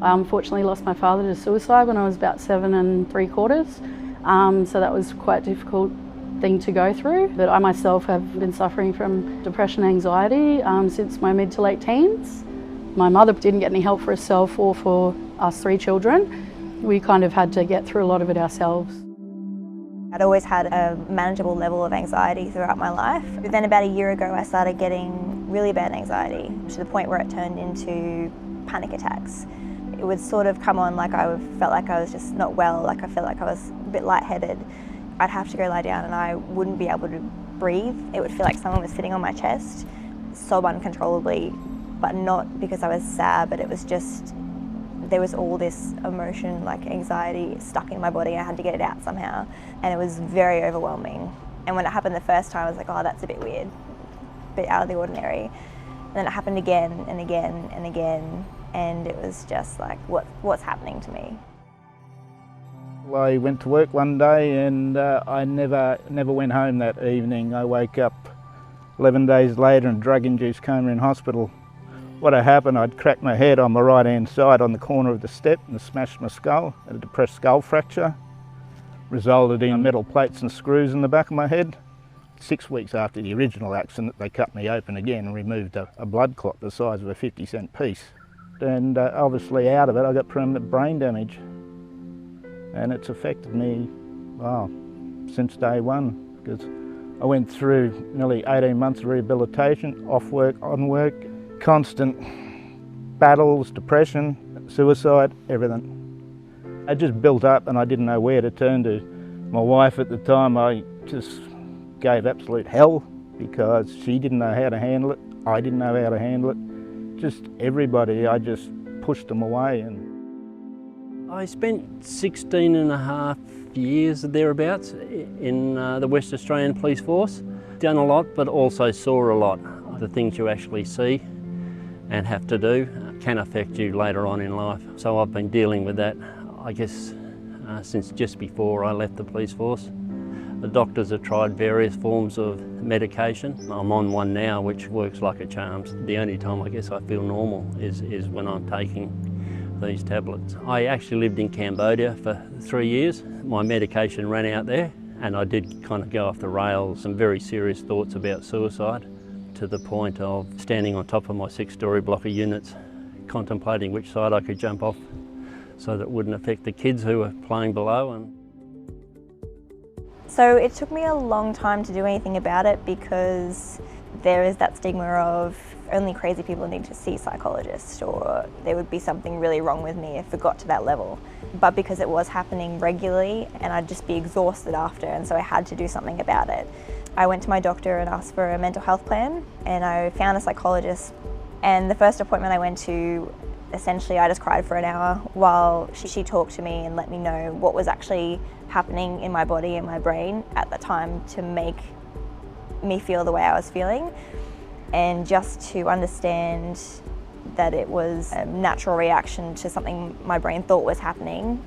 I unfortunately lost my father to suicide when I was about 7 3/4, so that was quite a difficult thing to go through. But I myself have been suffering from depression and anxiety since my mid to late teens. My mother didn't get any help for herself or for us 3 children. We kind of had to get through a lot of it ourselves. I'd always had a manageable level of anxiety throughout my life. But then about a year ago I started getting really bad anxiety to the point where it turned into panic attacks. It would sort of come on like I felt like I was just not well, like I felt like I was a bit lightheaded. I'd have to go lie down and I wouldn't be able to breathe. It would feel like someone was sitting on my chest, sob uncontrollably, but not because I was sad, but it was just, there was all this emotion, like anxiety stuck in my body. I had to get it out somehow, and it was very overwhelming. And when it happened the first time, I was like, oh, that's a bit weird, a bit out of the ordinary. And then it happened again and again and again, and it was just like, what's happening to me? I went to work one day and I never went home that evening. I woke up 11 days later in drug-induced coma in hospital. What had happened, I'd cracked my head on my right-hand side on the corner of the step and smashed my skull, a depressed skull fracture. Resulted in metal plates and screws in the back of my head. 6 weeks after the original accident, they cut me open again and removed a blood clot the size of a 50-cent piece. And obviously out of it, I got permanent brain damage. And it's affected me, well, since day one, because I went through nearly 18 months of rehabilitation, off work, on work, constant battles, depression, suicide, everything. It just built up and I didn't know where to turn to. My wife at the time, I just gave absolute hell because she didn't know how to handle it, I didn't know how to handle it. Just everybody, I just pushed them away. And I spent 16 and a half years thereabouts in the West Australian Police Force. Done a lot, but also saw a lot. The things you actually see and have to do can affect you later on in life. So I've been dealing with that, I guess, since just before I left the police force. The doctors have tried various forms of medication. I'm on one now which works like a charm. The only time I guess I feel normal is when I'm taking these tablets. I actually lived in Cambodia for 3 years. My medication ran out there and I did kind of go off the rails. Some very serious thoughts about suicide, to the point of standing on top of my 6-storey block of units, contemplating which side I could jump off so that it wouldn't affect the kids who were playing below. So it took me a long time to do anything about it because there is that stigma of only crazy people need to see psychologists, or there would be something really wrong with me if it got to that level. But because it was happening regularly and I'd just be exhausted after, and so I had to do something about it. I went to my doctor and asked for a mental health plan, and I found a psychologist. And the first appointment I went to, essentially I just cried for an hour while she talked to me and let me know what was actually happening in my body and my brain at the time to make me feel the way I was feeling, and just to understand that it was a natural reaction to something my brain thought was happening.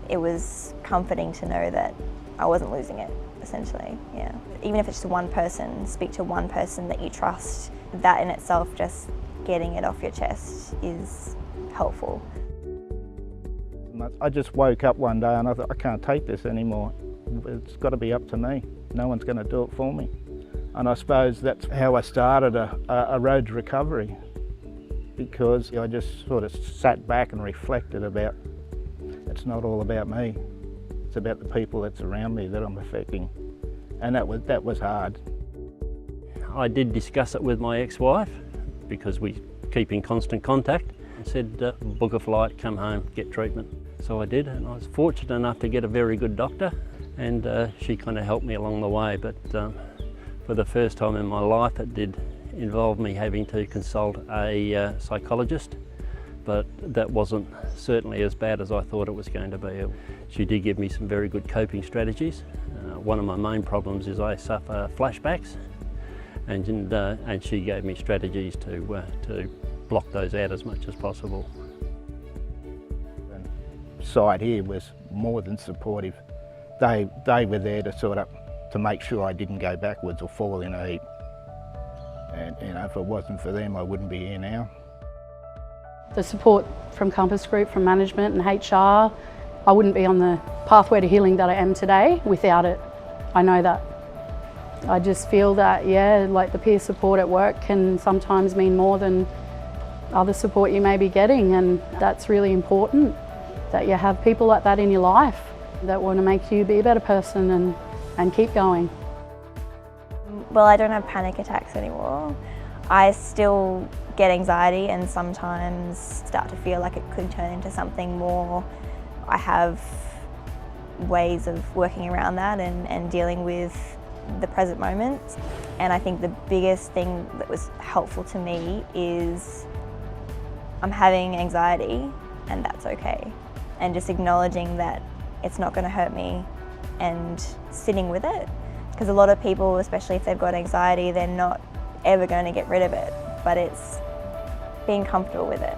It was comforting to know that I wasn't losing it, essentially, yeah. Even if it's just one person, speak to one person that you trust, that in itself, just getting it off your chest is helpful. I just woke up one day and I thought, I can't take this anymore. It's got to be up to me. No one's going to do it for me. And I suppose that's how I started a road to recovery, because I just sort of sat back and reflected about, it's not all about me. It's about the people that's around me that I'm affecting. And that was hard. I did discuss it with my ex-wife, because we keep in constant contact, and said, book a flight, come home, get treatment. So I did, and I was fortunate enough to get a very good doctor, and she kind of helped me along the way. But for the first time in my life, it did involve me having to consult a psychologist, but that wasn't certainly as bad as I thought it was going to be. She did give me some very good coping strategies. One of my main problems is I suffer flashbacks, and she gave me strategies to block those out as much as possible. The side here was more than supportive. They were there to make sure I didn't go backwards or fall in a heap. And if it wasn't for them, I wouldn't be here now. The support from Compass Group, from management and HR, I wouldn't be on the pathway to healing that I am today without it. I know that. I just feel that, yeah, like the peer support at work can sometimes mean more than other support you may be getting, and that's really important, that you have people like that in your life that want to make you be a better person and keep going. Well, I don't have panic attacks anymore. I still get anxiety and sometimes start to feel like it could turn into something more. I have ways of working around that and dealing with the present moment. And I think the biggest thing that was helpful to me is I'm having anxiety and that's okay. And just acknowledging that it's not going to hurt me and sitting with it. Because a lot of people, especially if they've got anxiety, they're not ever going to get rid of it, but it's being comfortable with it.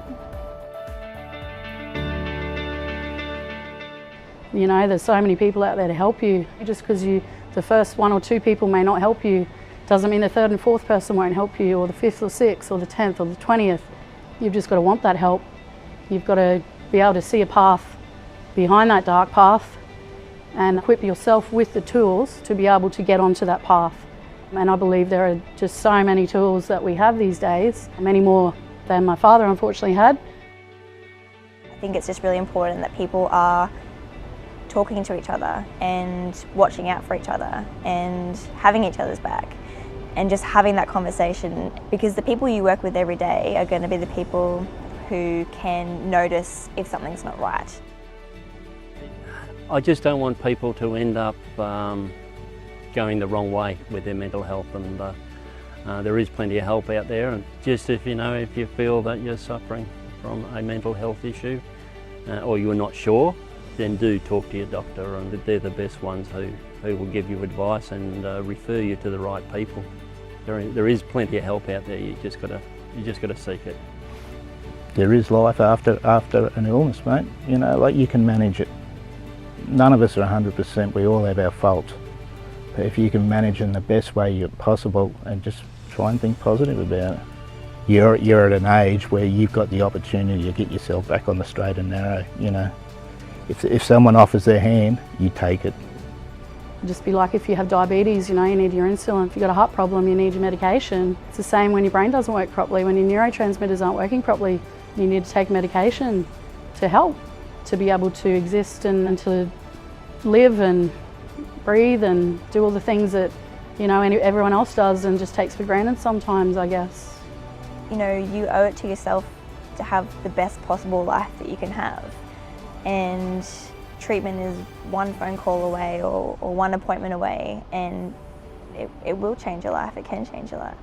You know, there's so many people out there to help you. Just because the first 1 or 2 people may not help you doesn't mean the 3rd and 4th person won't help you, or the 5th or 6th or the 10th or the 20th. You've just got to want that help. You've got to be able to see a path behind that dark path and equip yourself with the tools to be able to get onto that path. And I believe there are just so many tools that we have these days, many more than my father unfortunately had. I think it's just really important that people are talking to each other and watching out for each other and having each other's back and just having that conversation, because the people you work with every day are going to be the people who can notice if something's not right. I just don't want people to end up going the wrong way with their mental health, and there is plenty of help out there. And just if you feel that you're suffering from a mental health issue or you're not sure, then do talk to your doctor, and they're the best ones who will give you advice and refer you to the right people. There is plenty of help out there. You just got to seek it. There is life after an illness, mate. You know, like, you can manage it. None of us are 100%, we all have our faults. But if you can manage in the best way possible and just try and think positive about it. You're at an age where you've got the opportunity to get yourself back on the straight and narrow, you know. If someone offers their hand, you take it. Just be like if you have diabetes, you know, you need your insulin. If you've got a heart problem, you need your medication. It's the same when your brain doesn't work properly, when your neurotransmitters aren't working properly. You need to take medication to help, to be able to exist and to live and breathe and do all the things that, you know, everyone else does and just takes for granted sometimes, I guess. You know, you owe it to yourself to have the best possible life that you can have. And treatment is one phone call away or one appointment away, and it will change your life, it can change your life.